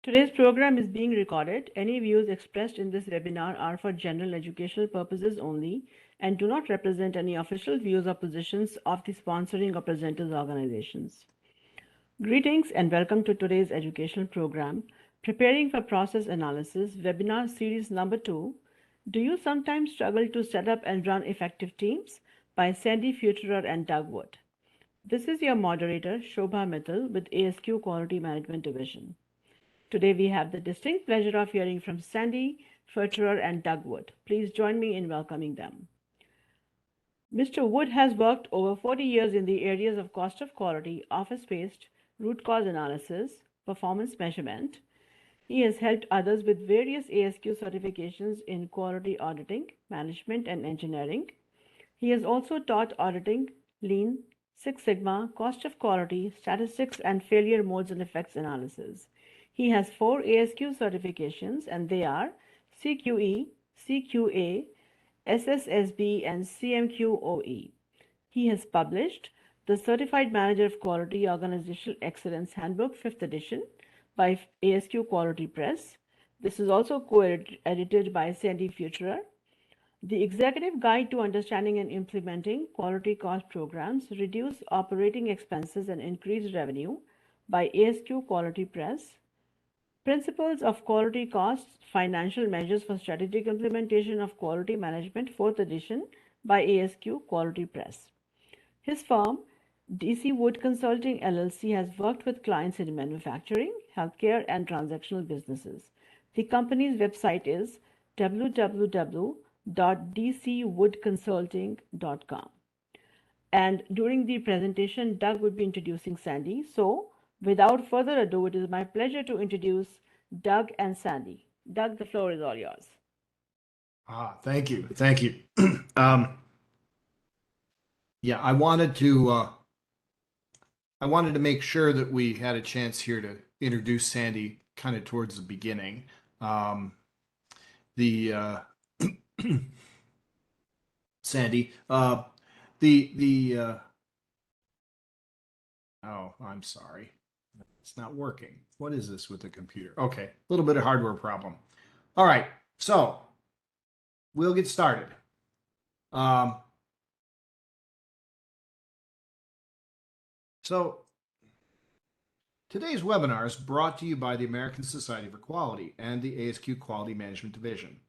Today's program is being recorded. Any views expressed in this webinar are for general educational purposes only and do not represent any official views or positions of the sponsoring or presenters organizations. Greetings and welcome to today's educational program, Preparing for Process Analysis, webinar series number 2. Do you sometimes struggle to set up and run effective teams? By Sandy Furterer and Doug Wood. This is your moderator, Shobha Mittal with ASQ Quality Management Division. Today we have the distinct pleasure of hearing from Sandy, Furterer, and Doug Wood. Please join me in welcoming them. Mr. Wood has worked over 40 years in the areas of cost of quality, office-based, root cause analysis, performance measurement. He has helped others with various ASQ certifications in quality auditing, management, and engineering. He has also taught auditing, lean, Six Sigma, cost of quality, statistics, and failure modes and effects analysis. He has 4 ASQ certifications, and they are CQE, CQA, SSSB, and CMQOE. He has published the Certified Manager of Quality Organizational Excellence Handbook 5th edition by ASQ Quality Press. This is also co-edited by Sandy Furterer. The Executive Guide to Understanding and Implementing Quality Cost Programs, Reduce Operating Expenses and Increase Revenue by ASQ Quality Press. Principles of Quality Costs, Financial Measures for Strategic Implementation of Quality Management, 4th edition by ASQ Quality Press. His firm, DC Wood Consulting LLC, has worked with clients in manufacturing, healthcare, and transactional businesses. The company's website is www.dcwoodconsulting.com. And during the presentation, Doug will be introducing Sandy. So without further ado, it is my pleasure to introduce Doug and Sandy. Doug, the floor is all yours. Thank you. Thank you. Yeah, I wanted to make sure that we had a chance here to introduce Sandy kind of towards the beginning. Sandy, oh, I'm sorry. It's not working. What is this with the computer? Okay, a little bit of hardware problem. All right, so we'll get started. So today's webinar is brought to you by the American Society for Quality and the ASQ Quality Management Division.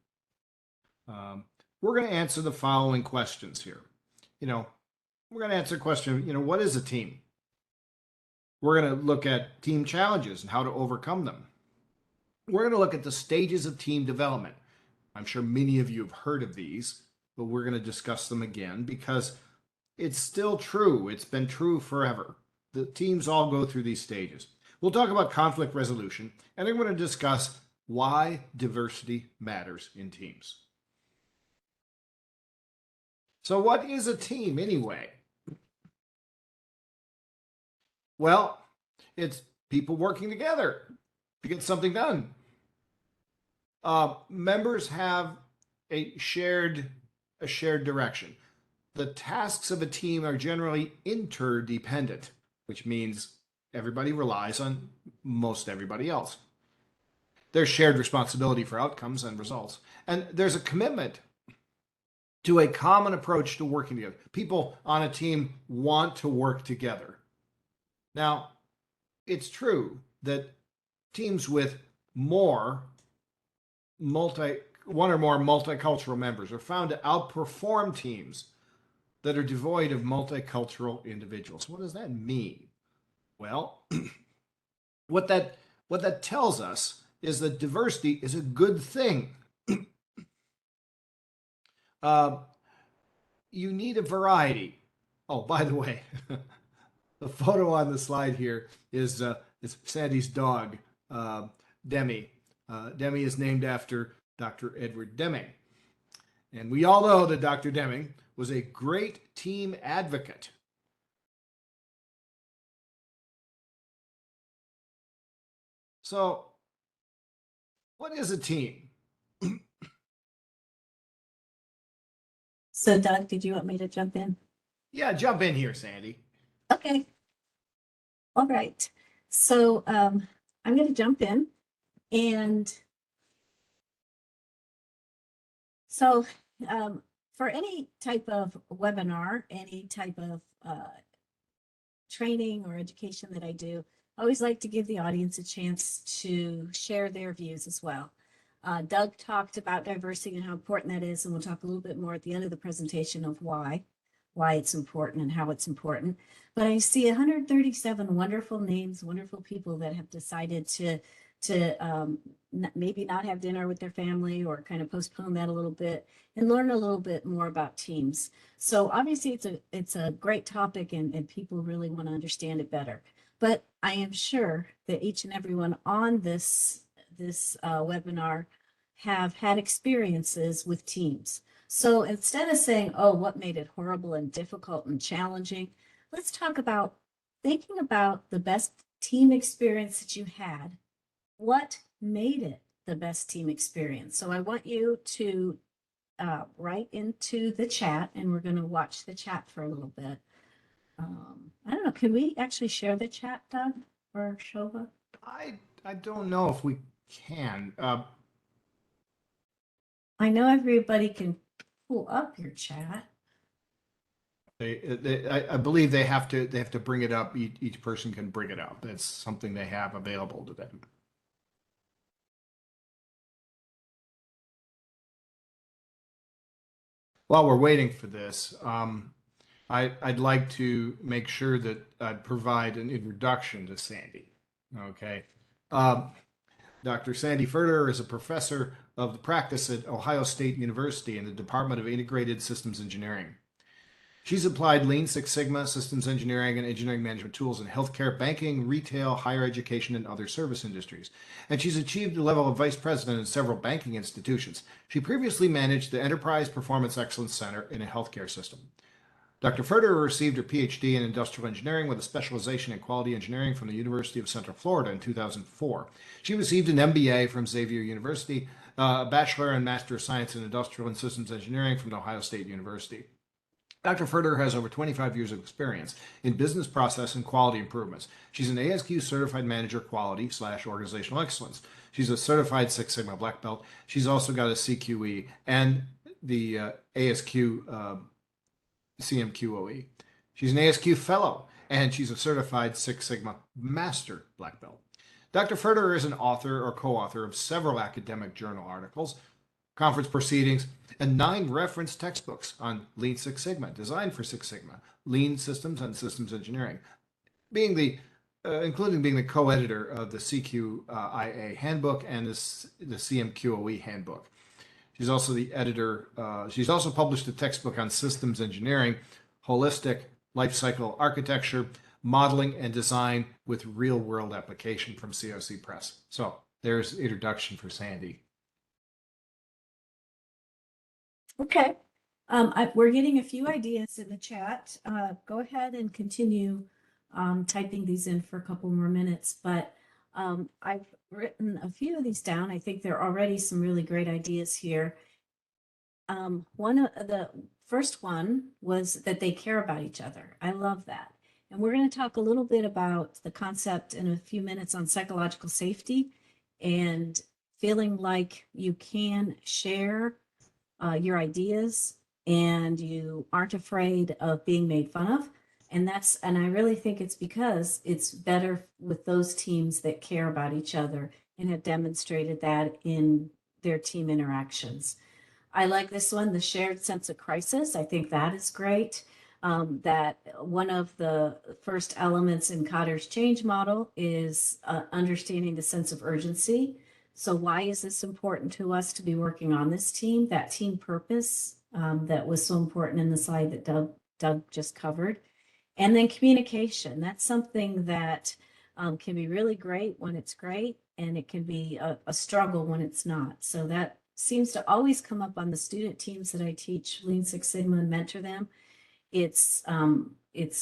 We're going to answer the following questions here. We're going to answer a question, what is a team? We're going to look at team challenges and how to overcome them. We're going to look at the stages of team development. I'm sure many of you have heard of these, but we're going to discuss them again because it's still true. It's been true forever. The teams all go through these stages. We'll talk about conflict resolution, and then we're going to discuss why diversity matters in teams. So what is a team anyway? Well, it's people working together to get something done. Members have a shared direction. The tasks of a team are generally interdependent, which means everybody relies on most everybody else. There's shared responsibility for outcomes and results. And there's a commitment to a common approach to working together. People on a team want to work together. Now, it's true that teams with one or more multicultural members are found to outperform teams that are devoid of multicultural individuals. What does that mean? Well, what that tells us is that diversity is a good thing. You need a variety. Oh, by the way, the photo on the slide here is Sandy's dog, Demi. Demi is named after Dr. Edward Deming. And we all know that Dr. Deming was a great team advocate. So, what is a team? So, Doug, did you want me to jump in? Yeah, jump in here, Sandy. Okay. All right. So, I'm going to jump in And so for any type of webinar, any type of training or education that I do, I always like to give the audience a chance to share their views as well. Doug talked about diversity and how important that is, and we'll talk a little bit more at the end of the presentation of why it's important and how it's important. But I see 137 wonderful names, wonderful people that have decided to maybe not have dinner with their family or kind of postpone that a little bit and learn a little bit more about teams. So obviously it's a great topic and people really want to understand it better. But I am sure that each and everyone on this webinar have had experiences with teams. So instead of saying, oh, what made it horrible and difficult and challenging, let's talk about thinking about the best team experience that you had. What made it the best team experience? So I want you to write into the chat, and we're going to watch the chat for a little bit. I don't know, can we actually share the chat, Doug or Shova? I don't know if we can. I know everybody can pull up your chat. I believe they have to bring it up. Each person can bring it up. That's something they have available to them. While we're waiting for this, I'd like to make sure that I provide an introduction to Sandy. Okay. Dr. Sandy Furterer is a professor of the practice at Ohio State University in the Department of Integrated Systems Engineering. She's applied Lean Six Sigma, systems engineering, and engineering management tools in healthcare, banking, retail, higher education, and other service industries. And she's achieved the level of vice president in several banking institutions. She previously managed the Enterprise Performance Excellence Center in a healthcare system. Dr. Furterer received her PhD in industrial engineering with a specialization in quality engineering from the University of Central Florida in 2004. She received an MBA from Xavier University, a Bachelor and Master of Science in Industrial and Systems Engineering from Ohio State University. Dr. Furterer has over 25 years of experience in business process and quality improvements. She's an ASQ Certified Manager Quality / Organizational Excellence. She's a Certified Six Sigma Black Belt. She's also got a CQE and the ASQ CMQOE. She's an ASQ Fellow, and she's a Certified Six Sigma Master Black Belt. Dr. Furterer is an author or co-author of several academic journal articles, conference proceedings, and 9 reference textbooks on Lean Six Sigma, designed for Six Sigma, lean systems, and systems engineering, including being the co-editor of the CQIA handbook and the CMQOE handbook. She's also the editor. She's also published a textbook on systems engineering, holistic life cycle architecture, modeling, and design with real-world application from COC Press. So there's introduction for Sandy. Okay. We're getting a few ideas in the chat. Go ahead and continue typing these in for a couple more minutes, but I've written a few of these down. I think there are already some really great ideas here. One of the first one was that they care about each other. I love that. And we're going to talk a little bit about the concept in a few minutes on psychological safety and feeling like you can share your ideas and you aren't afraid of being made fun of. And I really think it's because it's better with those teams that care about each other and have demonstrated that in their team interactions. I like this one, the shared sense of crisis. I think that is great. That one of the first elements in Cotter's change model is understanding the sense of urgency. So why is this important to us to be working on this team? That team purpose that was so important in the slide that Doug just covered. And then communication. That's something that can be really great when it's great, and it can be a struggle when it's not. So that seems to always come up on the student teams that I teach Lean Six Sigma and mentor them. It's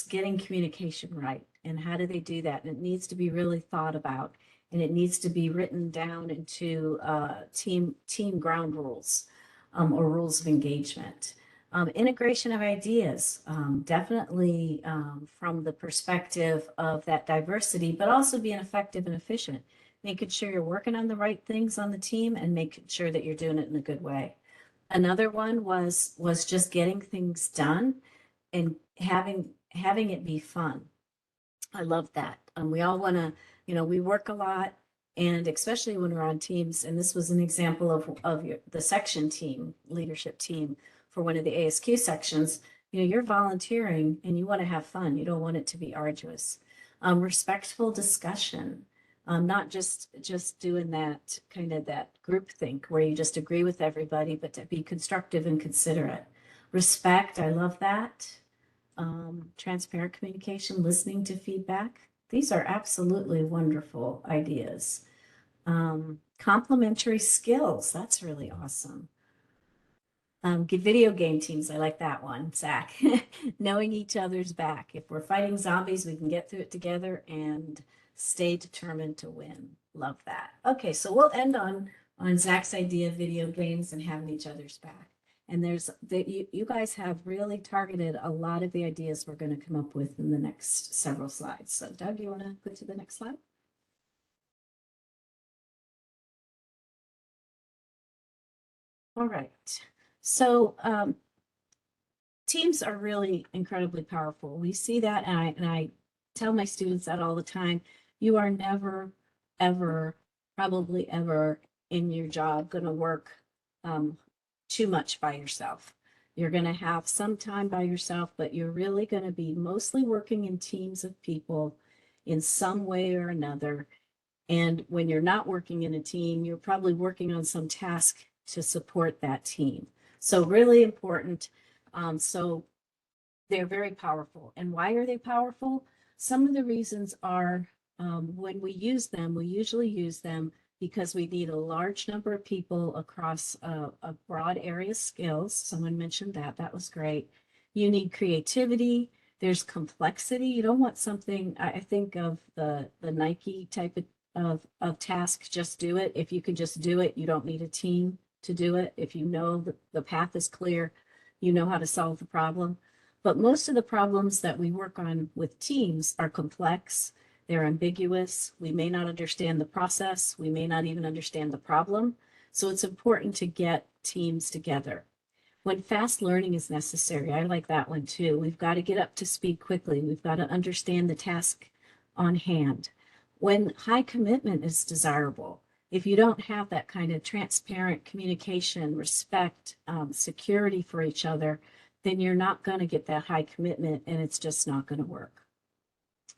getting communication right. And how do they do that? And it needs to be really thought about, and it needs to be written down into team ground rules or rules of engagement. Integration of ideas, definitely from the perspective of that diversity, but also being effective and efficient, making sure you're working on the right things on the team and making sure that you're doing it in a good way. Another one was just getting things done and having it be fun. I love that. We all want to, we work a lot, and especially when we're on teams. And this was an example of the section team, leadership team for one of the ASQ sections. You're volunteering and you want to have fun. You don't want it to be arduous. Respectful discussion, not just doing that kind of that group think where you just agree with everybody, but to be constructive and considerate. Respect, I love that. Transparent communication, listening to feedback. These are absolutely wonderful ideas. Complementary skills, that's really awesome. Video game teams, I like that one, Zach. Knowing each other's back. If we're fighting zombies, we can get through it together and stay determined to win. Love that. Okay, so we'll end on Zach's idea of video games and having each other's back. And you guys have really targeted a lot of the ideas we're going to come up with in the next several slides. So Doug, you want to go to the next slide? All right. So teams are really incredibly powerful. We see that, and I tell my students that all the time. You are never, ever, probably ever in your job going to work too much by yourself. You're going to have some time by yourself, but you're really going to be mostly working in teams of people in some way or another. And when you're not working in a team, you're probably working on some task to support that team. So really important. So they're very powerful. And why are they powerful? Some of the reasons are when we use them, we usually use them because we need a large number of people across a broad area of skills. Someone mentioned that. That was great. You need creativity. There's complexity. You don't want something, I think of the Nike type of task, just do it. If you can just do it, you don't need a team to do it. If you know the path is clear, you know how to solve the problem. But most of the problems that we work on with teams are complex. They're ambiguous. We may not understand the process. We may not even understand the problem. So it's important to get teams together. When fast learning is necessary, I like that one too. We've got to get up to speed quickly. We've got to understand the task on hand. When high commitment is desirable, if you don't have that kind of transparent communication, respect, security for each other, then you're not going to get that high commitment and it's just not going to work.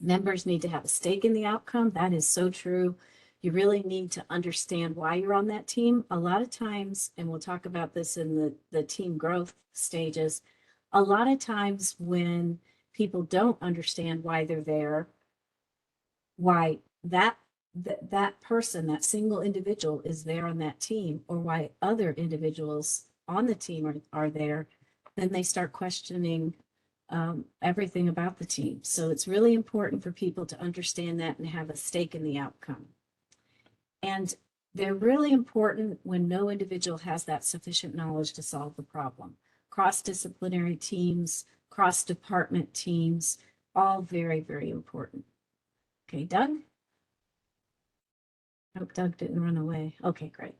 Members need to have a stake in the outcome. That is so true. You really need to understand why you're on that team. A lot of times, and we'll talk about this in the team growth stages, a lot of times when people don't understand why they're there, why that person, that single individual is there on that team, or why other individuals on the team are there, then they start questioning everything about the team. So it's really important for people to understand that and have a stake in the outcome. And they're really important when no individual has that sufficient knowledge to solve the problem. Cross-disciplinary teams, cross-department teams, all very, very important. Okay, Doug? Oh, Doug didn't run away. Okay, great.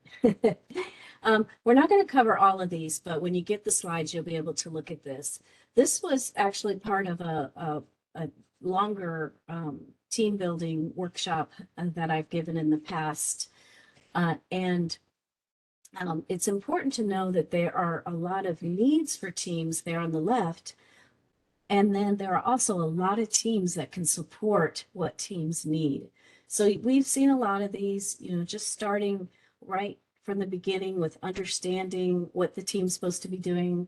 We're not going to cover all of these, but when you get the slides, you'll be able to look at this. This was actually part of a longer team building workshop that I've given in the past. And it's important to know that there are a lot of needs for teams there on the left. And then there are also a lot of teams that can support what teams need. So we've seen a lot of these, just starting right from the beginning with understanding what the team's supposed to be doing,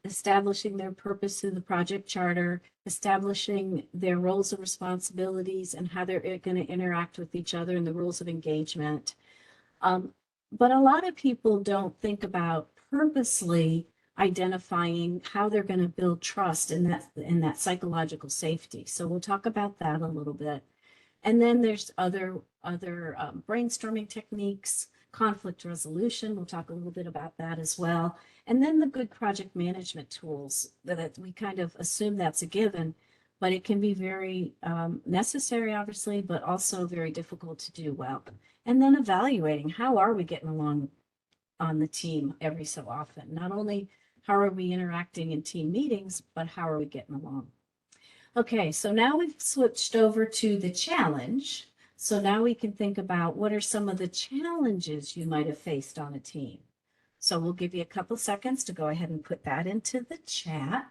establishing their purpose through the project charter, establishing their roles and responsibilities and how they're going to interact with each other and the rules of engagement. But a lot of people don't think about purposely identifying how they're going to build trust in that psychological safety. So we'll talk about that a little bit. And then there's other brainstorming techniques, conflict resolution. We'll talk a little bit about that as well. And then the good project management tools that we kind of assume that's a given, but it can be very necessary, obviously, but also very difficult to do well. And then evaluating, how are we getting along on the team every so often? Not only how are we interacting in team meetings, but how are we getting along? Okay, so now we've switched over to the challenge. So now we can think about what are some of the challenges you might have faced on a team. So we'll give you a couple seconds to go ahead and put that into the chat.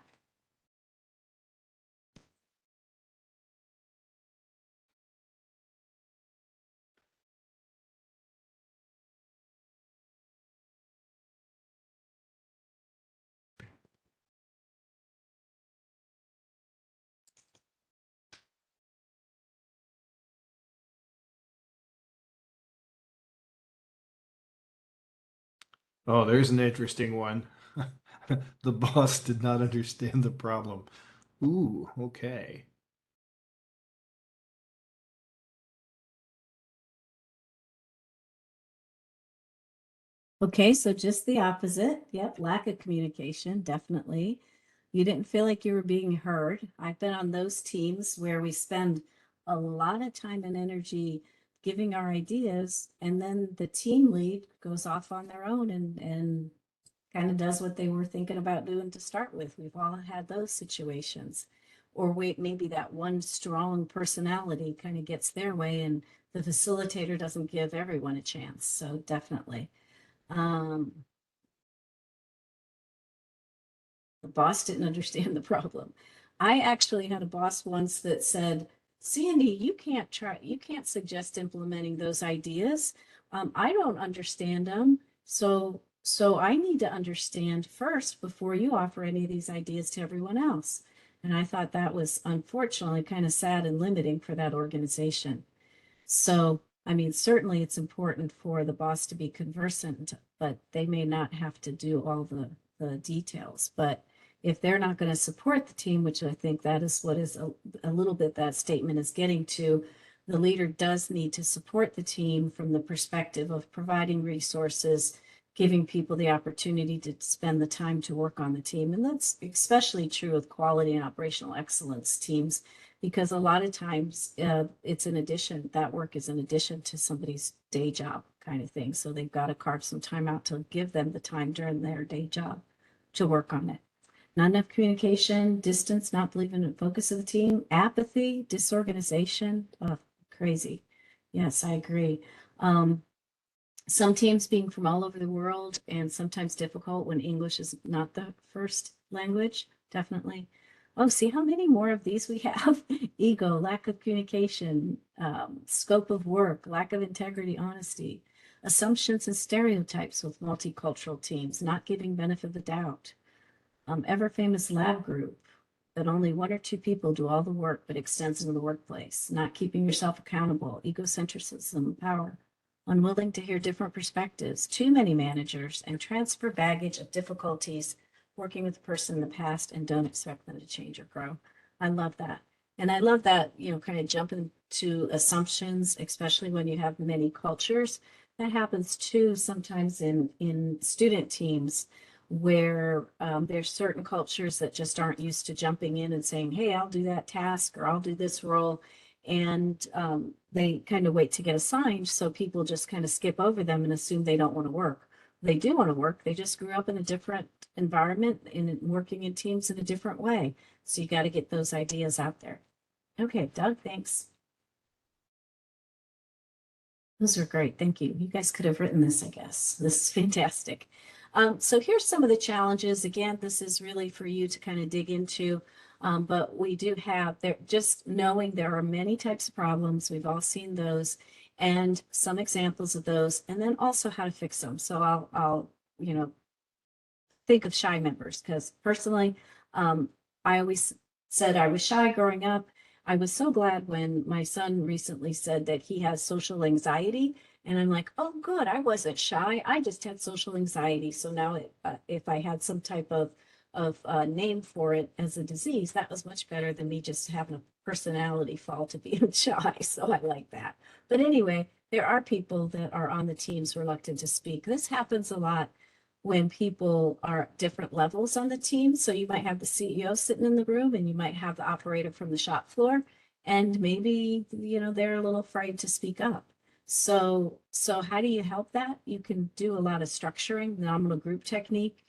Oh, there's an interesting one. The boss did not understand the problem. Ooh, okay. Okay, so just the opposite. Yep, lack of communication, definitely. You didn't feel like you were being heard. I've been on those teams where we spend a lot of time and energy giving our ideas, and then the team lead goes off on their own and kind of does what they were thinking about doing to start with. We've all had those situations. Or wait, maybe that one strong personality kind of gets their way and the facilitator doesn't give everyone a chance. So definitely. Um, the boss didn't understand the problem. I actually had a boss once that said, Sandy, you can't suggest implementing those ideas. I don't understand them. So I need to understand first before you offer any of these ideas to everyone else. And I thought that was unfortunately kind of sad and limiting for that organization. So, I mean, certainly it's important for the boss to be conversant, but they may not have to do all the details. But if they're not going to support the team, which I think that is what is a little bit that statement is getting to, the leader does need to support the team from the perspective of providing resources, giving people the opportunity to spend the time to work on the team. And that's especially true with quality and operational excellence teams, because a lot of times it's an addition, that work is an addition to somebody's day job kind of thing. So they've got to carve some time out to give them the time during their day job to work on it. Not enough communication, distance, not believing in the focus of the team, apathy, disorganization. Oh, crazy. Yes, I agree. Some teams being from all over the world and sometimes difficult when English is not the first language, definitely. Oh, see how many more of these we have? Ego, lack of communication, scope of work, lack of integrity, honesty, assumptions and stereotypes with multicultural teams, not giving benefit of the doubt, ever famous lab group that only one or two people do all the work but extends into the workplace, not keeping yourself accountable, egocentrism, power, unwilling to hear different perspectives, too many managers, and transfer baggage of difficulties working with a person in the past and don't expect them to change or grow. I love that. And I love that, you know, kind of jumping to assumptions, especially when you have many cultures. That happens too sometimes in student teams where there's certain cultures that just aren't used to jumping in and saying, hey, I'll do that task or I'll do this role. And they kind of wait to get assigned. So people just kind of skip over them and assume they don't want to work. They do want to work. They just grew up in a different environment and working in teams in a different way. So you got to get those ideas out there. Okay, Doug, thanks. Those are great. Thank you. You guys could have written this, I guess. This is fantastic. So here's some of the challenges. Again, this is really for you to kind of dig into. But we do have there, just knowing there are many types of problems. We've all seen those and some examples of those, and then also how to fix them. So I'll you know, think of shy members because personally, I always said I was shy growing up. I was so glad when my son recently said that he has social anxiety. And I'm like, oh, good. I wasn't shy. I just had social anxiety. So now if I had some type of name for it as a disease, that was much better than me just having a personality fall to being shy. So I like that. But anyway, there are people that are on the teams reluctant to speak. This happens a lot when people are at different levels on the team. So you might have the CEO sitting in the room and you might have the operator from the shop floor, and maybe, they're a little afraid to speak up. So how do you help that? You can do a lot of structuring, nominal group technique.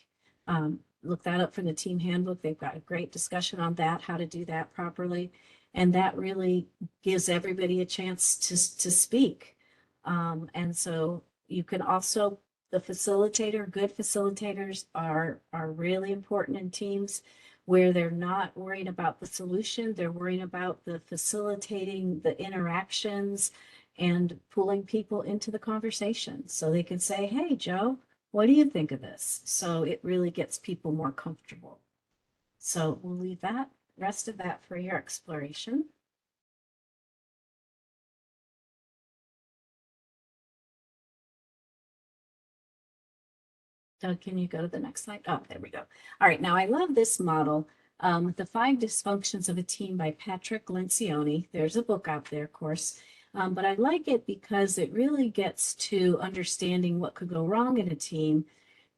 Look that up from the team handbook. They've got a great discussion on that, how to do that properly. And that really gives everybody a chance to speak. And so you can also, the facilitator, good facilitators are really important in teams where they're not worrying about the solution, they're worrying about the facilitating the interactions and pulling people into the conversation. So they can say, hey, Joe, what do you think of this? So it really gets people more comfortable. So we'll leave that, rest of that for your exploration. Doug, can you go to the next slide? Oh, there we go. All right, now I love this model. The 5 Dysfunctions of a Team by Patrick Lencioni. There's a book out there, of course. But I like it because it really gets to understanding what could go wrong in a team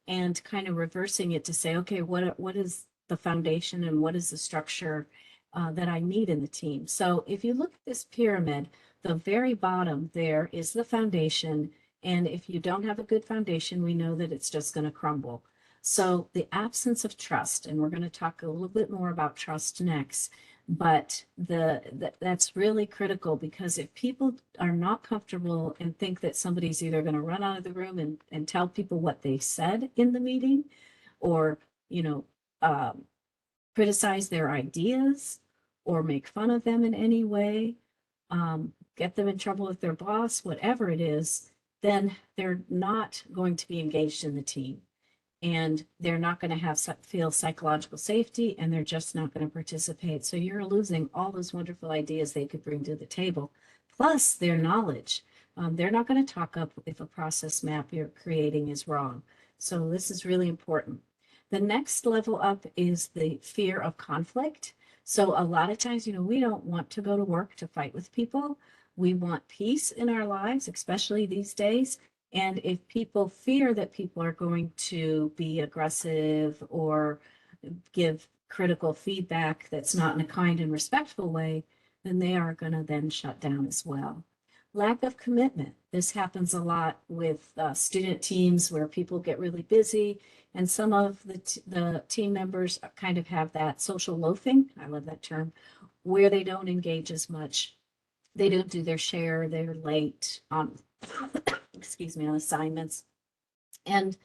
and kind of reversing it to say, okay, what is the foundation and what is the structure that I need in the team? So if you look at this pyramid, the very bottom there is the foundation. And if you don't have a good foundation, we know that it's just going to crumble. So the absence of trust, and we're going to talk a little bit more about trust next, but that's really critical, because if people are not comfortable and think that somebody's either going to run out of the room and tell people what they said in the meeting, or, criticize their ideas or make fun of them in any way, get them in trouble with their boss, whatever it is, then they're not going to be engaged in the team. And they're not going to feel psychological safety, and they're just not going to participate. So you're losing all those wonderful ideas they could bring to the table, plus their knowledge. They're not going to talk up if a process map you're creating is wrong. So this is really important. The next level up is the fear of conflict. So a lot of times, we don't want to go to work to fight with people. We want peace in our lives, especially these days. And if people fear that people are going to be aggressive or give critical feedback that's not in a kind and respectful way, then they are going to then shut down as well. Lack of commitment. This happens a lot with student teams where people get really busy, and some of the team members kind of have that social loafing, I love that term, where they don't engage as much. They don't do their share, they're late on excuse me, on assignments. And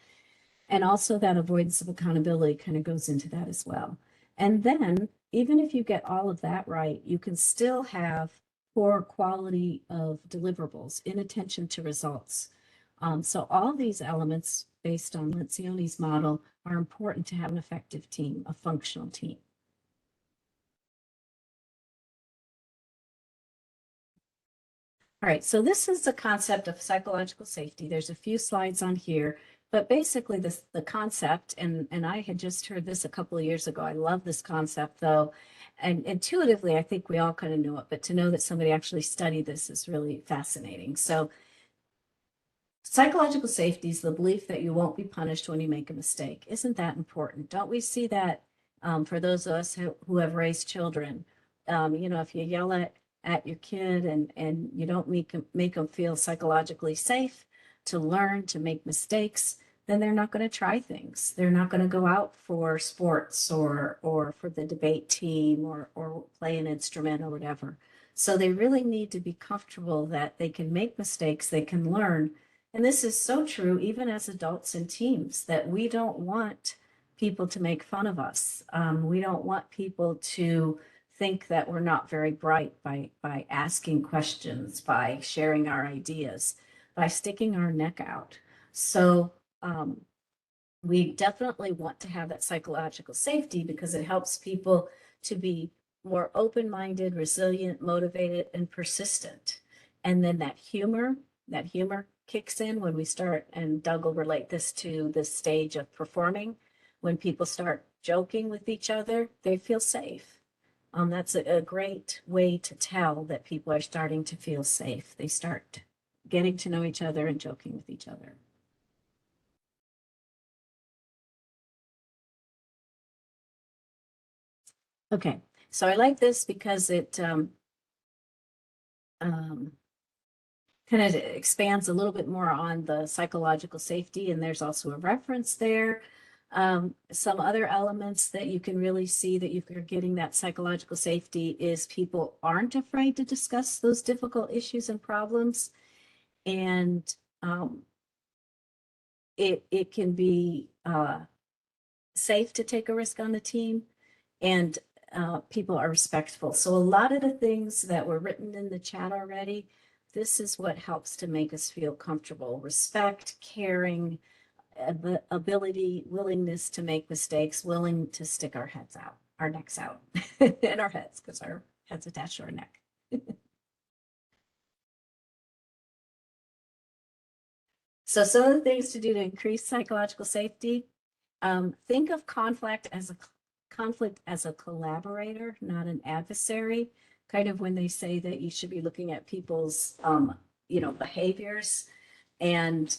also that avoidance of accountability kind of goes into that as well. And then even if you get all of that right, you can still have poor quality of deliverables, inattention to results. So all these elements based on Lencioni's model are important to have an effective team, a functional team. All right, so this is the concept of psychological safety. There's a few slides on here, but basically the concept, and I had just heard this a couple of years ago. I love this concept though, and intuitively I think we all kind of know it, but to know that somebody actually studied this is really fascinating. So psychological safety is the belief that you won't be punished when you make a mistake. Isn't that important? Don't we see that for those of us who have raised children? If you yell at your kid and you don't make them feel psychologically safe to learn, to make mistakes, then they're not going to try things. They're not going to go out for sports or for the debate team or play an instrument or whatever. So they really need to be comfortable that they can make mistakes, they can learn. And this is so true even as adults and teams, that we don't want people to make fun of us. We don't want people to think that we're not very bright by asking questions, by sharing our ideas, by sticking our neck out. So we definitely want to have that psychological safety because it helps people to be more open-minded, resilient, motivated, and persistent. And then that humor kicks in when we start, and Doug will relate this to this stage of performing. When people start joking with each other, they feel safe. That's a great way to tell that people are starting to feel safe. They start getting to know each other and joking with each other. Okay, so I like this because it kind of expands a little bit more on the psychological safety, and there's also a reference there. Some other elements that you can really see that you're getting that psychological safety is people aren't afraid to discuss those difficult issues and problems, and it can be safe to take a risk on the team, and people are respectful. So a lot of the things that were written in the chat already, this is what helps to make us feel comfortable. Respect, caring, ability, willingness to make mistakes, willing to stick our heads out, our necks out, and our heads, because our head's attached to our neck. So some of the things to do to increase psychological safety, think of conflict as a collaborator, not an adversary. Kind of when they say that you should be looking at people's, behaviors, and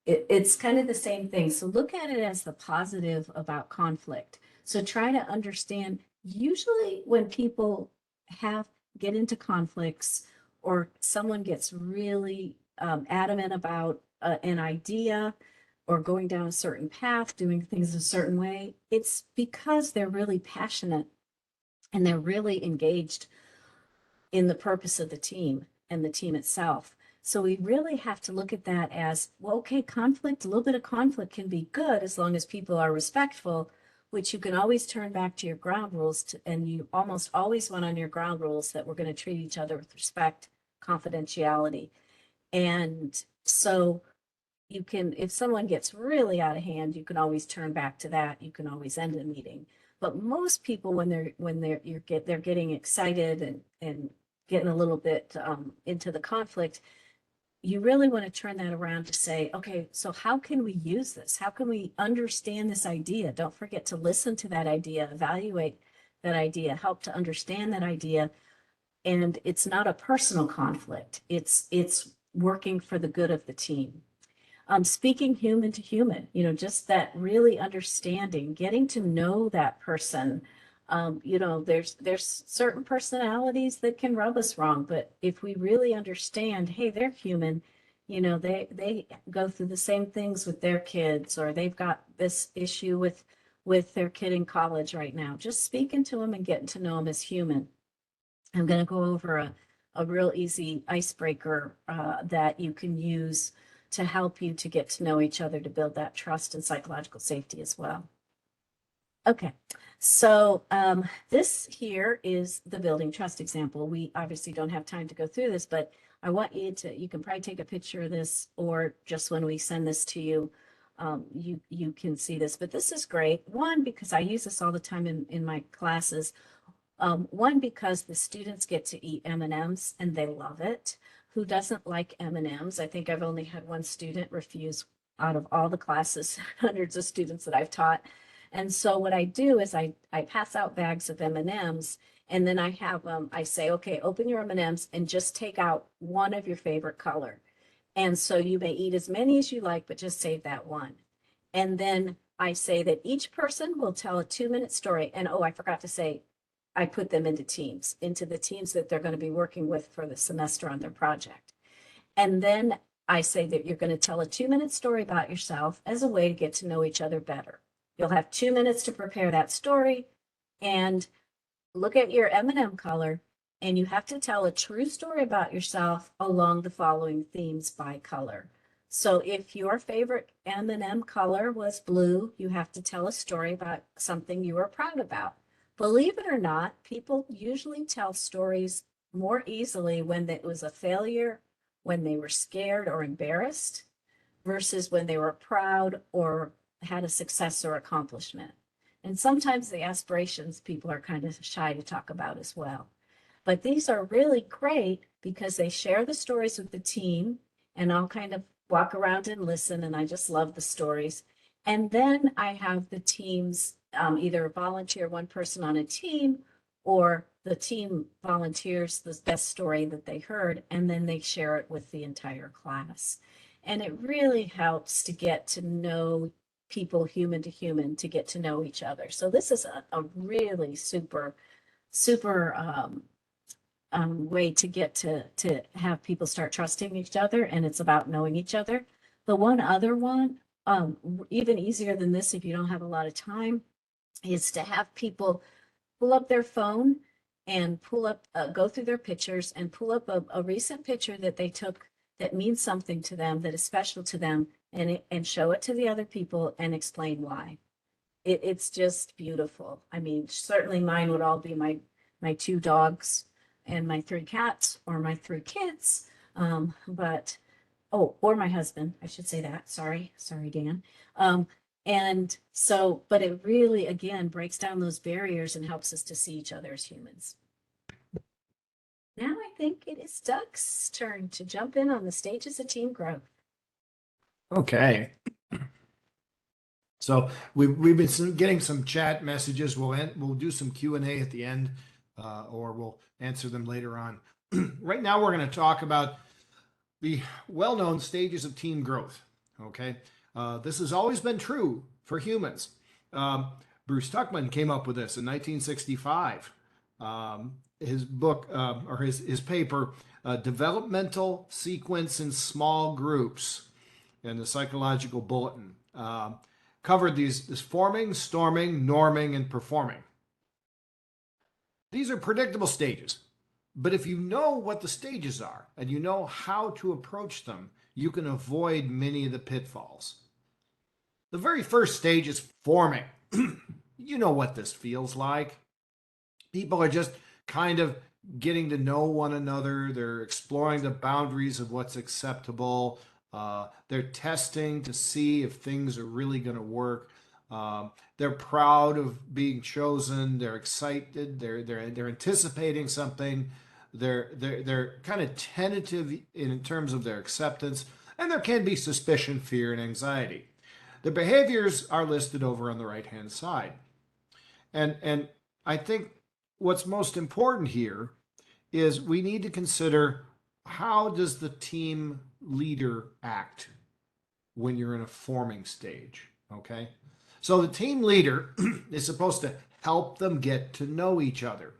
it's kind of the same thing. So look at it as the positive about conflict. So try to understand. Usually, when people get into conflicts, or someone gets really adamant about an idea, or going down a certain path, doing things a certain way, it's because they're really passionate and they're really engaged in the purpose of the team and the team itself. So we really have to look at that as, well, okay, conflict, a little bit of conflict can be good as long as people are respectful, which you can always turn back to your ground rules and you almost always went on your ground rules that we're going to treat each other with respect, confidentiality. And so you can, if someone gets really out of hand, you can always turn back to that. You can always end a meeting. But most people, when they're getting excited and getting a little bit into the conflict, you really want to turn that around to say, okay, so how can we use this? How can we understand this idea? Don't forget to listen to that idea, evaluate that idea, help to understand that idea. And it's not a personal conflict. It's working for the good of the team. Speaking human to human, just that really understanding, getting to know that person. There's certain personalities that can rub us wrong, but if we really understand, hey, they're human, they go through the same things with their kids, or they've got this issue with their kid in college right now. Just speaking to them and getting to know them as human. I'm going to go over a real easy icebreaker that you can use to help you to get to know each other, to build that trust and psychological safety as well. Okay, so this here is the building trust example. We obviously don't have time to go through this, but I want you can probably take a picture of this, or just when we send this to you, you can see this. But this is great. One, because I use this all the time in my classes. One, because the students get to eat M&Ms and they love it. Who doesn't like M&Ms? I think I've only had one student refuse out of all the classes, hundreds of students that I've taught. And so what I do is I pass out bags of M&Ms, and then I have I say, okay, open your M&Ms and just take out one of your favorite color. And so you may eat as many as you like, but just save that one. And then I say that each person will tell a 2-minute story. And oh, I forgot to say, I put them into the teams that they're going to be working with for the semester on their project. And then I say that you're going to tell a 2-minute story about yourself as a way to get to know each other better. You'll have 2 minutes to prepare that story, and look at your M&M color, and you have to tell a true story about yourself along the following themes by color. So if your favorite M&M color was blue, you have to tell a story about something you were proud about. Believe it or not, people usually tell stories more easily when it was a failure, when they were scared or embarrassed, versus when they were proud or had a success or accomplishment. And sometimes the aspirations people are kind of shy to talk about as well. But these are really great because they share the stories with the team, and I'll kind of walk around and listen, and I just love the stories. And then I have the teams either volunteer one person on a team, or the team volunteers the best story that they heard, and then they share it with the entire class. And it really helps to get to know people human to human to get to know each other. So this is a really super way to get to have people start trusting each other, and it's about knowing each other. The one other one, even easier than this if you don't have a lot of time, is to have people pull up their phone and pull up, go through their pictures and pull up a recent picture that they took that means something to them, that is special to them, and show it to the other people and explain why. It's just beautiful. I mean, certainly mine would all be my 2 dogs and my 3 cats or my 3 kids. But oh, or my husband, I should say that. Sorry, Dan. And so, but it really, again, breaks down those barriers and helps us to see each other as humans. Now I think it is Doug's turn to jump in on the stages of team growth. Okay. So we've been getting some chat messages. We'll do some Q&A at the end, or we'll answer them later on. Right now, we're going to talk about the well-known stages of team growth. Okay, this has always been true for humans. Bruce Tuckman came up with this in 1965. His book or his paper, Developmental Sequence in Small Groups, in the Psychological Bulletin, covered this forming, storming, norming, and performing. These are predictable stages. But if you know what the stages are and you know how to approach them, you can avoid many of the pitfalls. The very first stage is forming. You know what this feels like. People are just kind of getting to know one another. They're exploring the boundaries of what's acceptable. They're testing to see if things are really going to work. They're proud of being chosen. They're excited. They're anticipating something. They're kind of tentative in terms of their acceptance, and there can be suspicion, fear, and anxiety. The behaviors are listed over on the right-hand side. And I think what's most important here is we need to consider, how does the team leader act when you're in a forming stage, okay? So the team leader is supposed to help them get to know each other.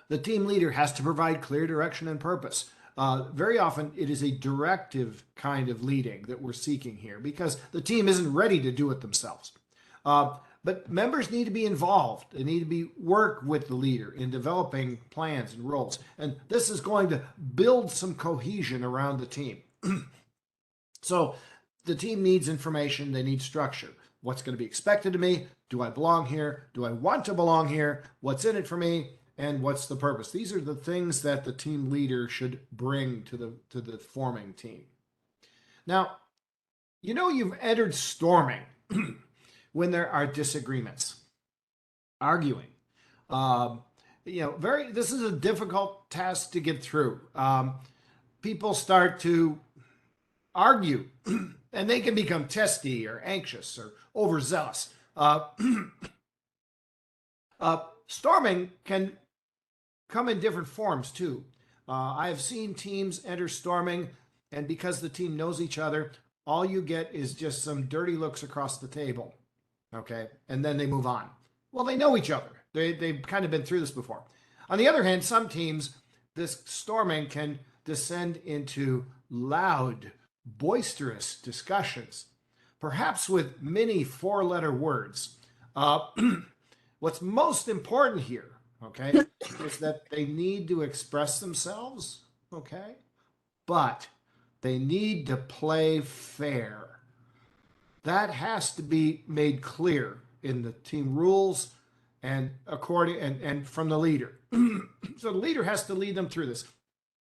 The team leader has to provide clear direction and purpose. Very often it is a directive kind of leading that we're seeking here, because the team isn't ready to do it themselves. But members need to be involved. They need to work with the leader in developing plans and roles. And this is going to build some cohesion around the team. So the team needs information. They need structure. What's going to be expected of me? Do I belong here? Do I want to belong here? What's in it for me? And what's the purpose? These are the things that the team leader should bring to the forming team. Now, you know you've entered storming when there are disagreements, arguing. This is a difficult task to get through. People start to argue, and they can become testy or anxious or overzealous. Storming can come in different forms too. I have seen teams enter storming, and because the team knows each other, all you get is just some dirty looks across the table, okay? And then they move on. Well, they know each other. They've kind of been through this before. On the other hand, some teams, this storming can descend into loud, boisterous discussions, perhaps with many 4-letter words. What's most important here, okay, is that they need to express themselves, okay, but they need to play fair. That has to be made clear in the team rules and from the leader. So the leader has to lead them through this.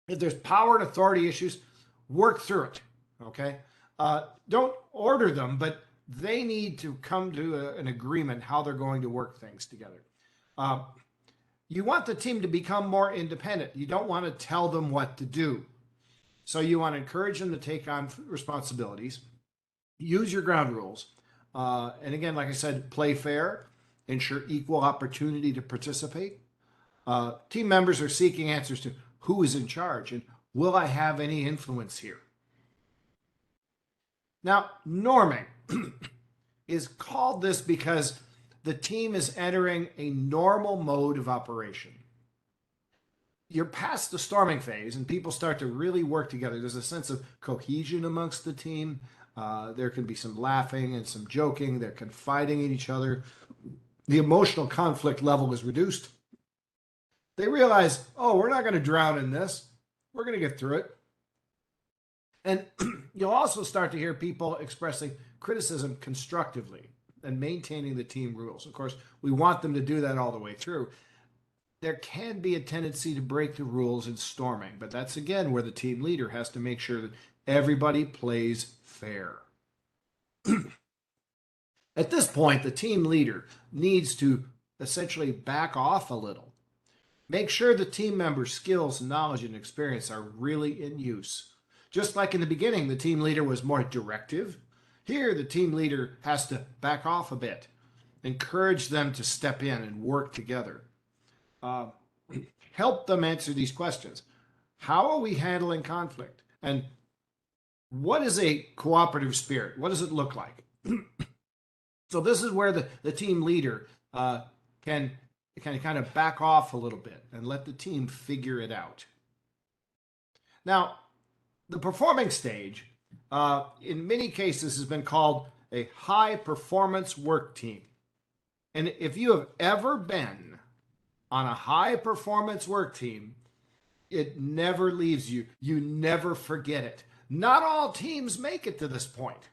If there's power and authority issues, work through it, okay? Don't order them, but they need to come to an agreement how they're going to work things together. You want the team to become more independent. You don't want to tell them what to do. So you want to encourage them to take on responsibilities, use your ground rules. And again, like I said, play fair, ensure equal opportunity to participate. Team members are seeking answers to who is in charge and will I have any influence here? Now, norming. is called this because the team is entering a normal mode of operation. You're past the storming phase and people start to really work together. There's a sense of cohesion amongst the team. There can be some laughing and some joking. They're confiding in each other. The emotional conflict level is reduced. They realize, oh, we're not going to drown in this. We're going to get through it. And you'll also start to hear people expressing criticism constructively and maintaining the team rules. Of course, we want them to do that all the way through. There can be a tendency to break the rules in storming, but that's again where the team leader has to make sure that everybody plays fair. At this point, the team leader needs to essentially back off a little. Make sure the team members' skills, knowledge, and experience are really in use. Just like in the beginning, the team leader was more directive. Here, the team leader has to back off a bit, encourage them to step in and work together. Help them answer these questions. How are we handling conflict? And what is a cooperative spirit? What does it look like? So this is where the team leader can kind of back off a little bit and let the team figure it out. Now, the performing stage, in many cases, has been called a high performance work team. And if you have ever been on a high performance work team, it never leaves you. You never forget it. Not all teams make it to this point.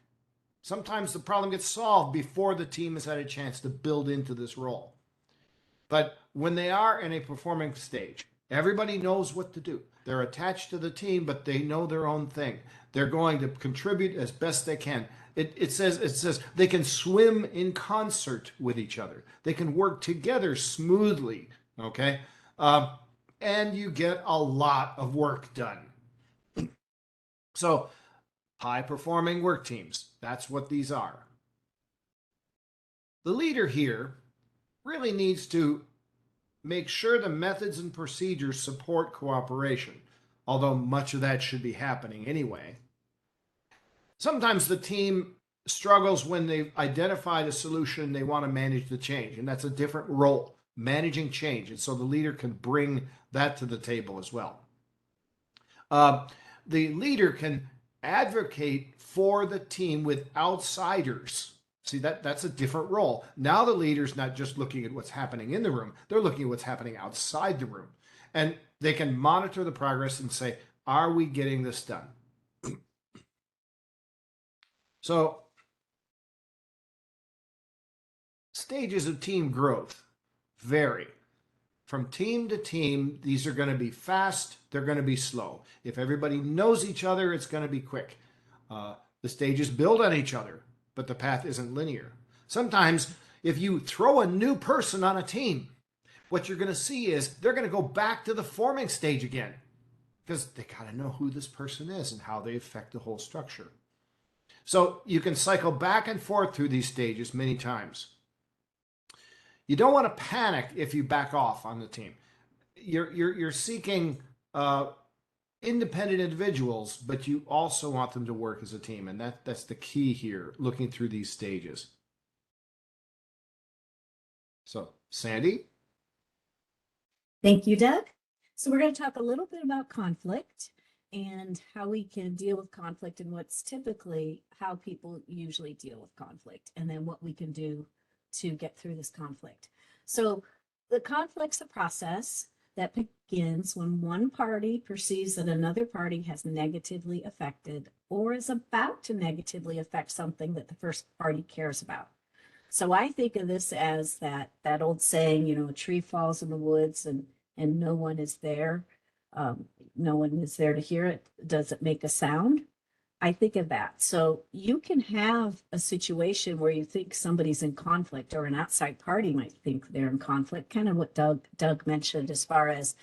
Sometimes the problem gets solved before the team has had a chance to build into this role. But when they are in a performing stage, everybody knows what to do. They're attached to the team, but they know their own thing. They're going to contribute as best they can. It says they can swim in concert with each other. They can work together smoothly, okay? And you get a lot of work done. So high-performing work teams, that's what these are. The leader here really needs to make sure the methods and procedures support cooperation, although much of that should be happening anyway. Sometimes the team struggles when they've identified a solution, they want to manage the change, and that's a different role, managing change. And so the leader can bring that to the table as well. The leader can advocate for the team with outsiders. See, that's a different role. Now the leader's not just looking at what's happening in the room, they're looking at what's happening outside the room. And they can monitor the progress and say, are we getting this done? So, stages of team growth vary. From team to team, these are going to be fast, they're going to be slow. If everybody knows each other, it's going to be quick. The stages build on each other, but the path isn't linear. Sometimes, if you throw a new person on a team, what you're going to see is they're going to go back to the forming stage again because they got to know who this person is and how they affect the whole structure. So you can cycle back and forth through these stages many times. You don't want to panic if you back off on the team. You're seeking independent individuals, but you also want them to work as a team, and that's the key here, looking through these stages. So, Sandy? Thank you, Doug. So we're going to talk a little bit about conflict and how we can deal with conflict and what's typically how people usually deal with conflict, and then what we can do to get through this conflict. So the conflict's a process that begins when one party perceives that another party has negatively affected or is about to negatively affect something that the first party cares about. So I think of this as that old saying, a tree falls in the woods and no one is there. No one is there to hear it. Does it make a sound? I think of that. So you can have a situation where you think somebody's in conflict, or an outside party might think they're in conflict, kind of what Doug mentioned as far as,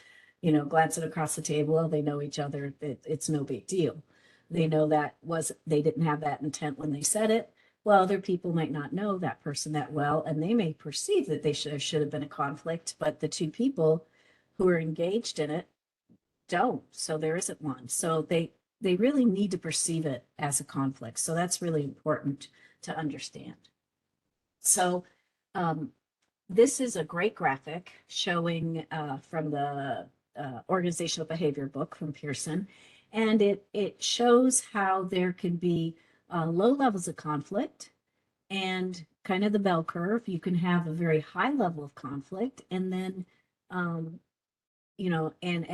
glancing across the table, they know each other, it's no big deal. They know they didn't have that intent when they said it. Well, other people might not know that person that well, and they may perceive that there should have been a conflict, but the two people who are engaged in it don't. So there isn't one. So they really need to perceive it as a conflict. So that's really important to understand. So this is a great graphic showing from the organizational behavior book from Pearson. And it shows how there can be low levels of conflict and kind of the bell curve. You can have a very high level of conflict, and then and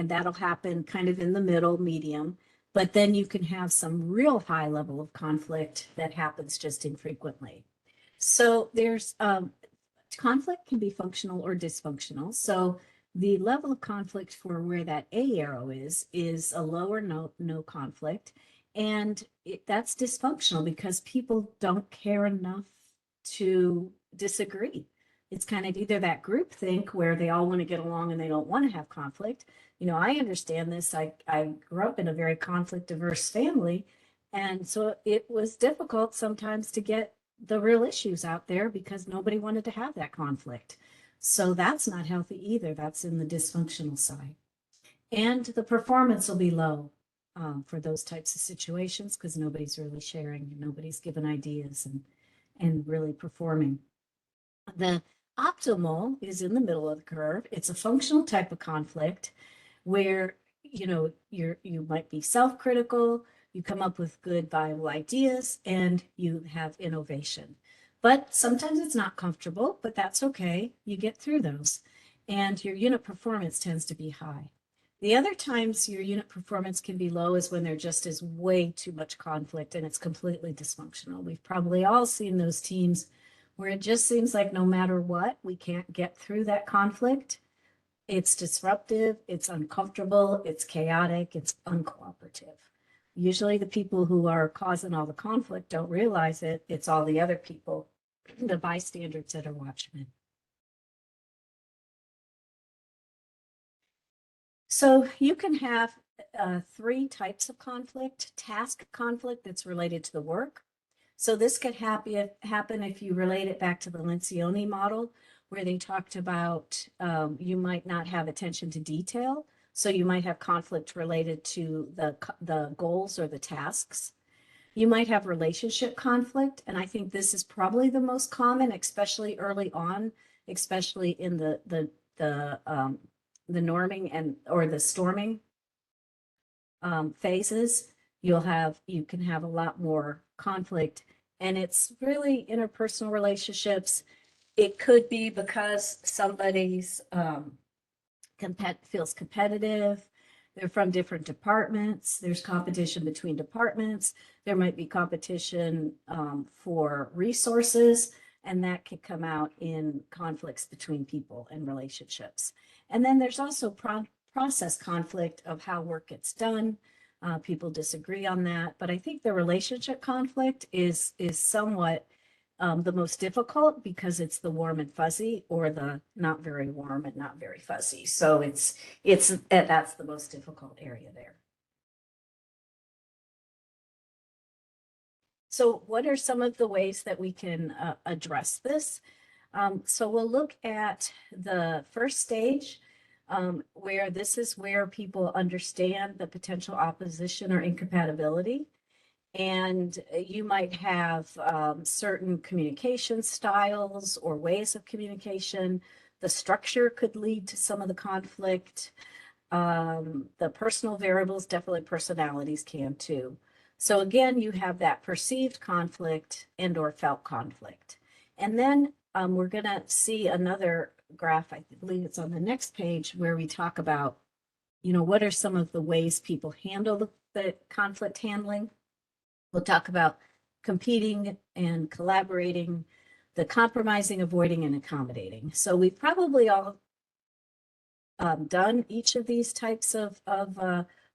that'll happen kind of in the middle, medium. But then you can have some real high level of conflict that happens just infrequently. So there's conflict can be functional or dysfunctional. So the level of conflict for where that A arrow is a low or no conflict. And that's dysfunctional because people don't care enough to disagree. It's kind of either that group think where they all want to get along and they don't want to have conflict. I understand this. I grew up in a very conflict averse family. And so it was difficult sometimes to get the real issues out there because nobody wanted to have that conflict. So that's not healthy either. That's in the dysfunctional side. And the performance will be low for those types of situations because nobody's really sharing, nobody's giving ideas and really performing. The optimal is in the middle of the curve. It's a functional type of conflict where you might be self-critical, you come up with good viable ideas, and you have innovation. But sometimes it's not comfortable, but that's okay. You get through those. And your unit performance tends to be high. The other times your unit performance can be low is when there just is way too much conflict and it's completely dysfunctional. We've probably all seen those teams where it just seems like no matter what, we can't get through that conflict. It's disruptive, it's uncomfortable, it's chaotic, it's uncooperative. Usually the people who are causing all the conflict don't realize it. It's all the other people, the bystanders that are watching it. So you can have three types of conflict. Task conflict that's related to the work. So this could happen if you relate it back to the Lencioni model, where they talked about you might not have attention to detail. So you might have conflict related to the goals or the tasks. You might have relationship conflict, and I think this is probably the most common, especially early on, especially in the norming or the storming phases. You can have a lot more conflict, and it's really interpersonal relationships. It could be because somebody's feels competitive. They're from different departments. There's competition between departments. There might be competition for resources, and that could come out in conflicts between people and relationships. And then there's also process conflict of how work gets done. People disagree on that, but I think the relationship conflict is somewhat the most difficult because it's the warm and fuzzy or the not very warm and not very fuzzy. So that's the most difficult area there. So what are some of the ways that we can address this? So we'll look at the first stage, where this is where people understand the potential opposition or incompatibility. And you might have certain communication styles or ways of communication. The structure could lead to some of the conflict. The personal variables, definitely personalities can too. So again, you have that perceived conflict and or felt conflict. And then we're going to see another graph, I believe it's on the next page, where we talk about, what are some of the ways people handle the conflict handling. We'll talk about competing and collaborating, the compromising, avoiding, and accommodating. So we've probably all done each of these types of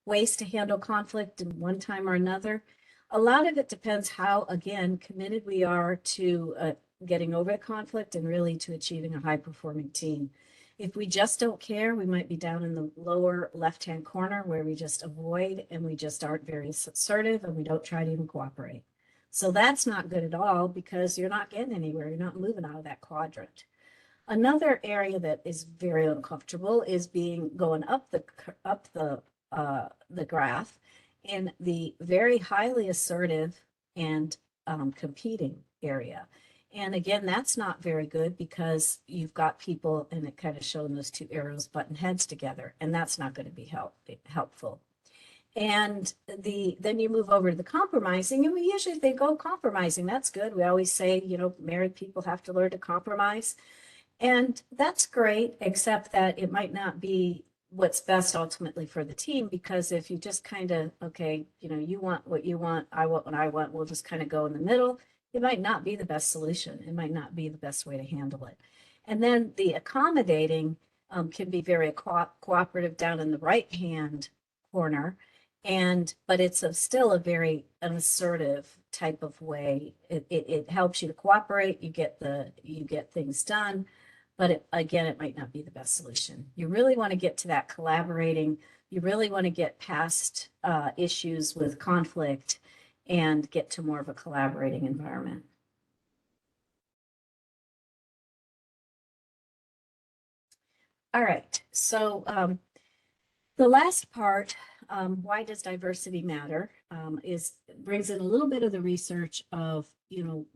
ways to handle conflict in one time or another. A lot of it depends how, again, committed we are to getting over the conflict and really to achieving a high-performing team. If we just don't care, we might be down in the lower left-hand corner where we just avoid and we just aren't very assertive and we don't try to even cooperate. So that's not good at all because you're not getting anywhere. You're not moving out of that quadrant. Another area that is very uncomfortable is going up the graph in the very highly assertive and competing area. And again, that's not very good because you've got people, and it kind of showing those two arrows button heads together, and that's not going to be helpful. And then you move over to the compromising, and we usually think, oh, compromising, that's good. We always say, married people have to learn to compromise. And that's great, except that it might not be what's best ultimately for the team, because if you just kind of, okay, you want what you want, I want what I want, we'll just kind of go in the middle, it might not be the best solution. It might not be the best way to handle it. And then the accommodating can be very cooperative down in the right-hand corner. But it's still a very assertive type of way. It helps you to cooperate, you get things done, but again, it might not be the best solution. You really want to get to that collaborating. You really want to get past issues with conflict and get to more of a collaborating environment. All right, so the last part, why does diversity matter, brings in a little bit of the research of,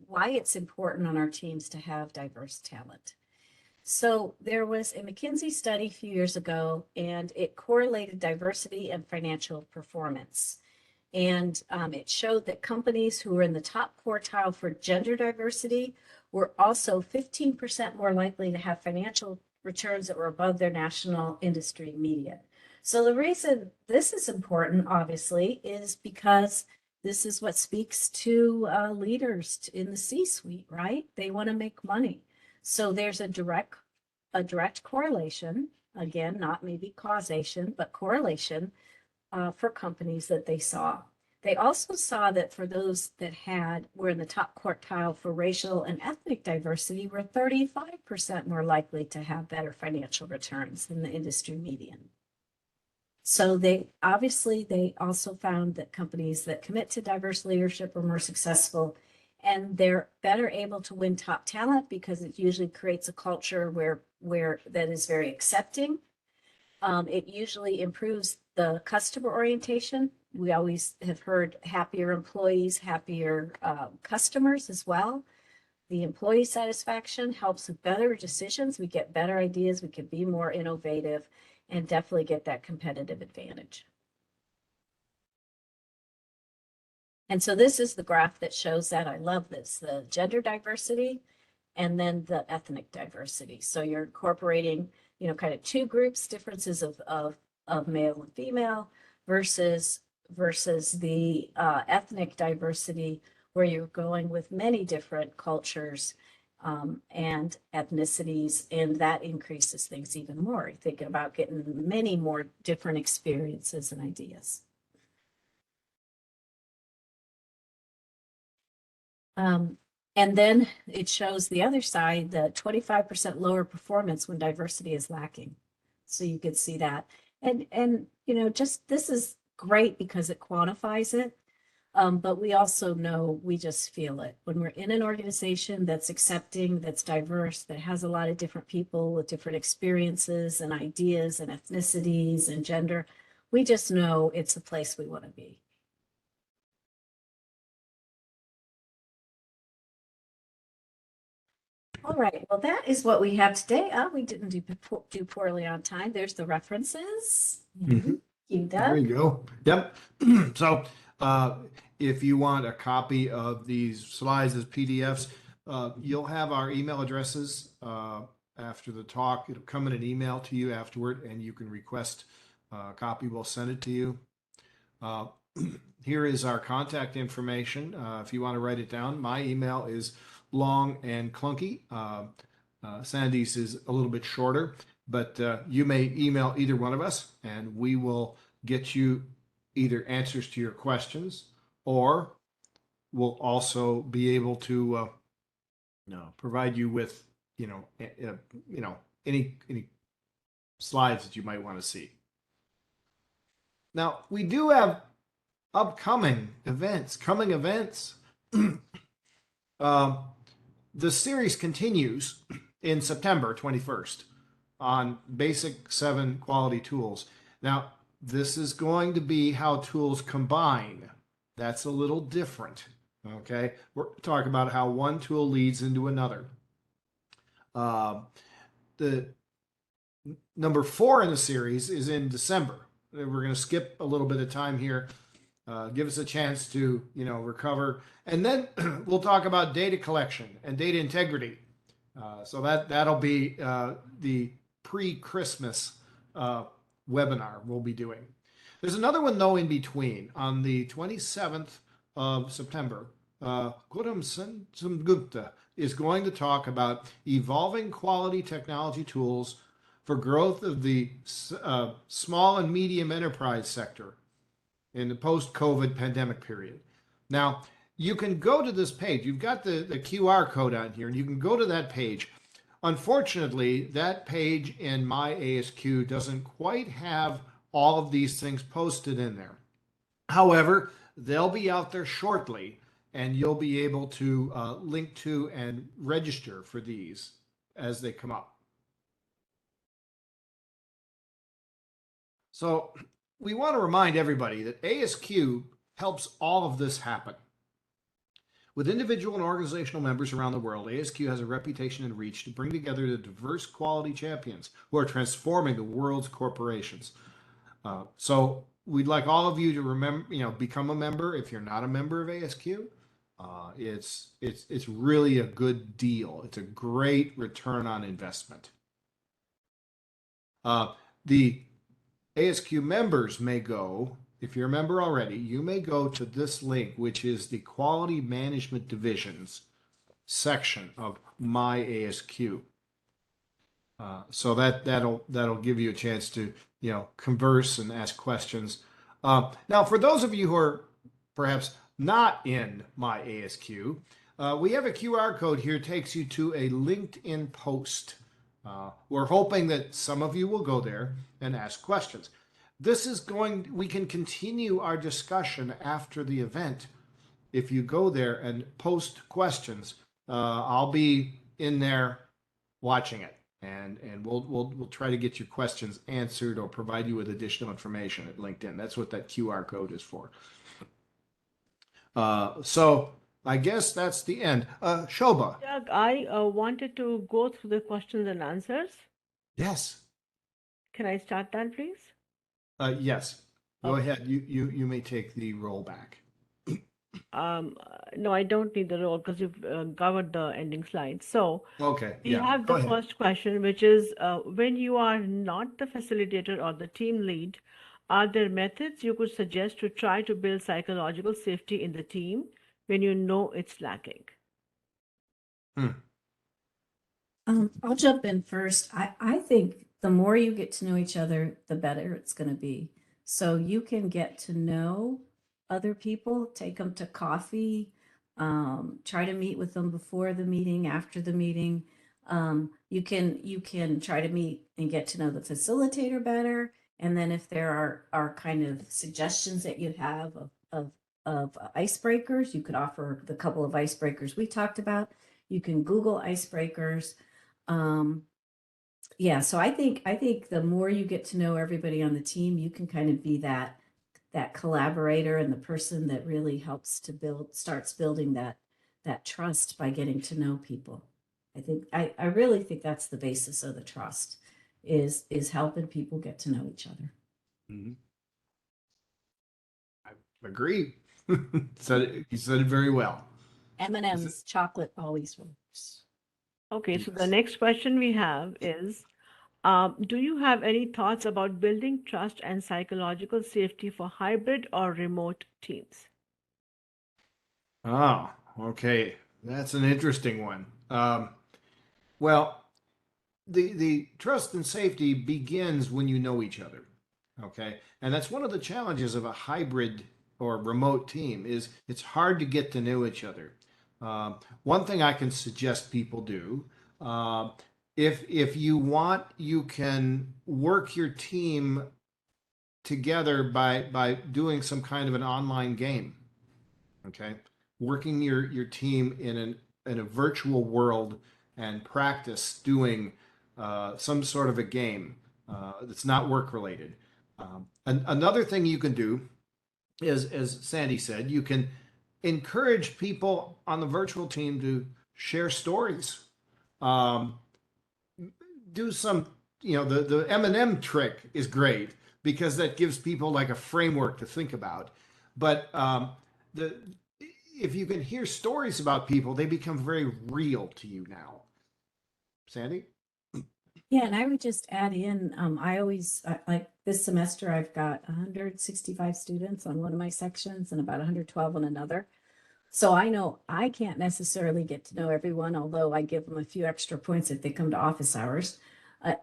why it's important on our teams to have diverse talent. So there was a McKinsey study a few years ago, and it correlated diversity and financial performance. And it showed that companies who were in the top quartile for gender diversity were also 15% more likely to have financial returns that were above their national industry median. So the reason this is important, obviously, is because this is what speaks to leaders in the C-suite, right? They want to make money. So there's a direct correlation, again, not maybe causation, but correlation for companies that they saw. They also saw that for those that were in the top quartile for racial and ethnic diversity were 35% more likely to have better financial returns than the industry median. So they also found that companies that commit to diverse leadership are more successful, and they're better able to win top talent because it usually creates a culture where that is very accepting. It usually improves the customer orientation. We always have heard happier employees, happier customers as well. The employee satisfaction helps with better decisions. We get better ideas. We can be more innovative and definitely get that competitive advantage. And so this is the graph that shows that. I love this, the gender diversity and then the ethnic diversity. So you're incorporating, kind of two groups, differences of male and female versus the ethnic diversity, where you're going with many different cultures and ethnicities, and that increases things even more. You're thinking about getting many more different experiences and ideas. And then it shows the other side, the 25% lower performance when diversity is lacking. So you could see that. And just this is great because it quantifies it. But we also know, we just feel it. When we're in an organization that's accepting, that's diverse, that has a lot of different people with different experiences and ideas and ethnicities and gender, we just know it's a place we want to be. All right, well, that is what we have today. We didn't do poorly on time. There's the references. Mhm. There you go. Yep. So if you want a copy of these slides as PDFs, you'll have our email addresses after the talk. It'll come in an email to you afterward, and you can request a copy. We'll send it to you. Here is our contact information. If you want to write it down, my email is long and clunky. Sandy's is a little bit shorter, but you may email either one of us, and we will get you either answers to your questions, or we'll also be able to provide you with any slides that you might want to see. Now, we do have upcoming events, coming events. The series continues in September 21st on basic 7 quality tools. Now, this is going to be how tools combine. That's a little different. Okay, we're talking about how one tool leads into another. The number 4 in the series is in December. We're going to skip a little bit of time here. Give us a chance to, recover. And then we'll talk about data collection and data integrity. So that'll be the pre-Christmas webinar we'll be doing. There's another one, though, in between. On the 27th of September, Gautam Sengupta is going to talk about evolving quality technology tools for growth of the small and medium enterprise sector in the post-COVID pandemic period. Now, you can go to this page. You've got the QR code on here, and you can go to that page. Unfortunately, that page in My ASQ doesn't quite have all of these things posted in there. However, they'll be out there shortly, and you'll be able to link to and register for these as they come up. So we want to remind everybody that ASQ helps all of this happen. With individual and organizational members around the world, ASQ has a reputation and reach to bring together the diverse quality champions who are transforming the world's corporations. So we'd like all of you to remember, become a member if you're not a member of ASQ. It's really a good deal. It's a great return on investment. The ASQ members may go, if you're a member already, you may go to this link, which is the Quality Management Divisions section of My ASQ. So that'll give you a chance to converse and ask questions. Now, for those of you who are perhaps not in My ASQ, we have a QR code here, takes you to a LinkedIn post. We're hoping that some of you will go there and ask questions. We can continue our discussion after the event. If you go there and post questions, I'll be in there watching it, and we'll try to get your questions answered or provide you with additional information at LinkedIn. That's what that QR code is for. So I guess that's the end. Shobha. Doug, I wanted to go through the questions and answers. Yes. Can I start that, please? Yes. Go Okay. ahead. You may take the roll back. No, I don't need the role because you've covered the ending slide. So Okay. we Yeah. have Go the ahead. first question, which is when you are not the facilitator or the team lead, are there methods you could suggest to try to build psychological safety in the team when you know it's lacking? I'll jump in first. I think the more you get to know each other, the better it's going to be. So you can get to know other people, take them to coffee, try to meet with them before the meeting, after the meeting. You can try to meet and get to know the facilitator better. And then if there are kind of suggestions that you have of icebreakers, you could offer the couple of icebreakers we talked about. You can Google icebreakers. Yeah, so I think the more you get to know everybody on the team, you can kind of be that collaborator and the person that really helps to starts building that trust by getting to know people. I really think that's the basis of the trust is helping people get to know each other. Mm-hmm. I agree. You said it very well. M&M's chocolate always works. Okay, so the Yes. next question we have is, do you have any thoughts about building trust and psychological safety for hybrid or remote teams? Oh, okay. That's an interesting one. Well, the trust and safety begins when you know each other. Okay, and that's one of the challenges of a hybrid or remote team is it's hard to get to know each other. One thing I can suggest people do, if you want, you can work your team together by doing some kind of an online game. Okay, working your team in a virtual world and practice doing some sort of a game that's not work related. Another thing you can do is, as Sandy said, you can encourage people on the virtual team to share stories. Um, do some, the M&M trick is great because that gives people like a framework to think about. But the if you can hear stories about people, they become very real to you now. Sandy? Yeah, and I would just add in, like this semester, I've got 165 students on one of my sections and about 112 on another. So I know I can't necessarily get to know everyone, although I give them a few extra points if they come to office hours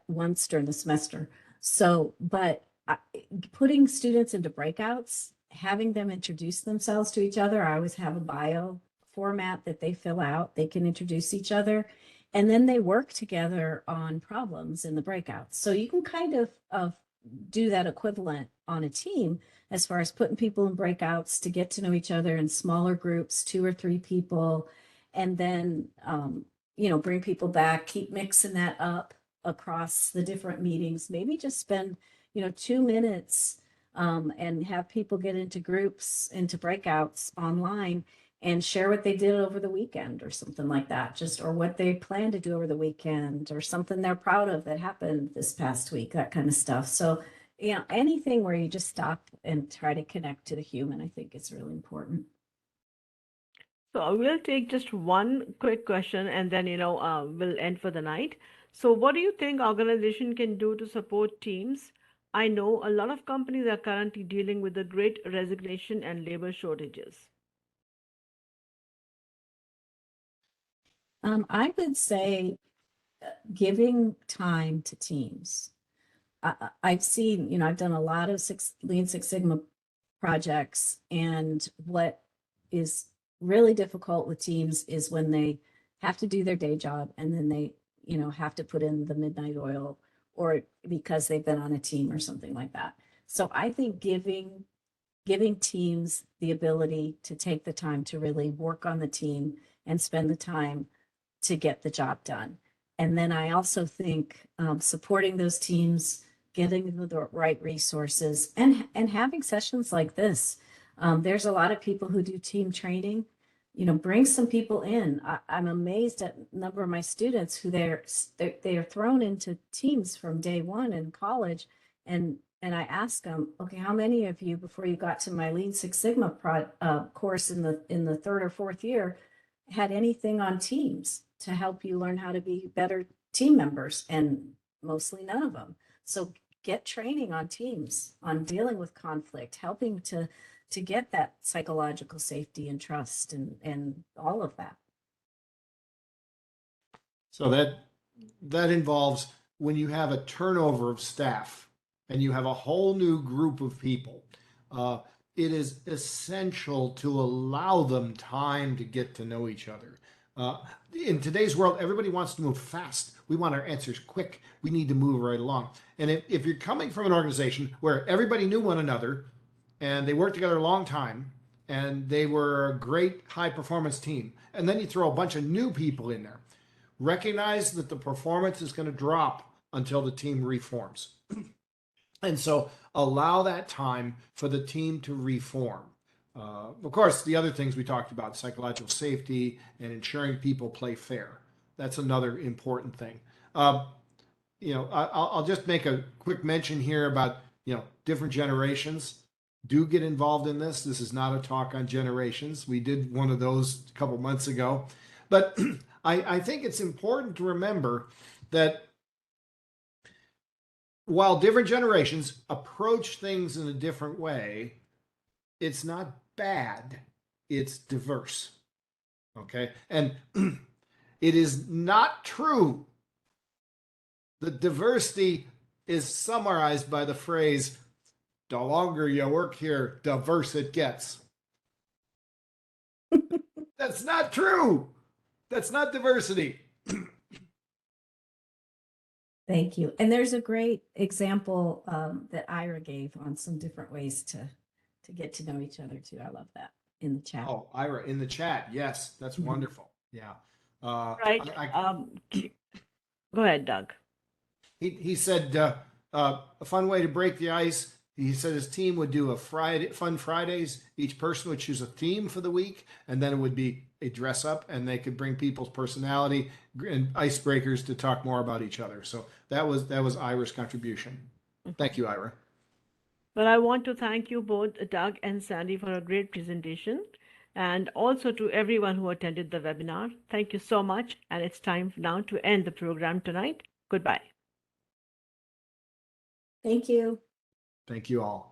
once during the semester. So, but putting students into breakouts, having them introduce themselves to each other, I always have a bio format that they fill out. They can introduce each other, and then they work together on problems in the breakouts. So you can kind of do that equivalent on a team as far as putting people in breakouts to get to know each other in smaller groups, 2 or 3 people, and then bring people back, keep mixing that up across the different meetings. Maybe just spend 2 minutes and have people get into groups, into breakouts online and share what they did over the weekend or something like that, or what they plan to do over the weekend or something they're proud of that happened this past week, that kind of stuff. So, anything where you just stop and try to connect to the human, I think is really important. So we'll take just one quick question and then, we'll end for the night. So what do you think organization can do to support teams? I know a lot of companies are currently dealing with the great resignation and labor shortages. I would say giving time to teams. I've seen, I've done a lot of Lean Six Sigma projects, and what is really difficult with teams is when they have to do their day job and then they, have to put in the midnight oil, or because they've been on a team or something like that. So I think giving teams the ability to take the time to really work on the team and spend the time to get the job done. And then I also think supporting those teams, getting the right resources, and having sessions like this. There's a lot of people who do team training. Bring some people in. I'm amazed at a number of my students who they are thrown into teams from day one in college, and I ask them, okay, how many of you before you got to my Lean Six Sigma course in the third or fourth year had anything on teams to help you learn how to be better team members? And mostly none of them. So get training on teams, on dealing with conflict, helping to get that psychological safety and trust and all of that. So that involves when you have a turnover of staff and you have a whole new group of people. It is essential to allow them time to get to know each other. Uh, in today's world, everybody wants to move fast. We want our answers quick. We need to move right along. And if you're coming from an organization where everybody knew one another and they worked together a long time and they were a great high performance team, and then you throw a bunch of new people in there, recognize that the performance is going to drop until the team reforms. And so allow that time for the team to reform. Of course, the other things we talked about, psychological safety and ensuring people play fair. That's another important thing. I'll just make a quick mention here about, different generations. Do get involved in this. This is not a talk on generations. We did one of those a couple months ago. But I think it's important to remember that while different generations approach things in a different way, it's not bad, it's diverse. Okay. And it is not true that diversity is summarized by the phrase, the longer you work here, diverse it gets. That's not true. That's not diversity. Thank you. And there's a great example that Ira gave on some different ways to get to know each other too. I love that in the chat. Oh, Ira, in the chat. Yes, that's wonderful. Yeah. Right. Go ahead, Doug. He said a fun way to break the ice He said his team would do a fun Fridays. Each person would choose a theme for the week, and then it would be a dress up, and they could bring people's personality and icebreakers to talk more about each other. So that was Ira's contribution. Thank you, Ira. Well, I want to thank you both, Doug and Sandy, for a great presentation, and also to everyone who attended the webinar. Thank you so much, and it's time now to end the program tonight. Goodbye. Thank you. Thank you all.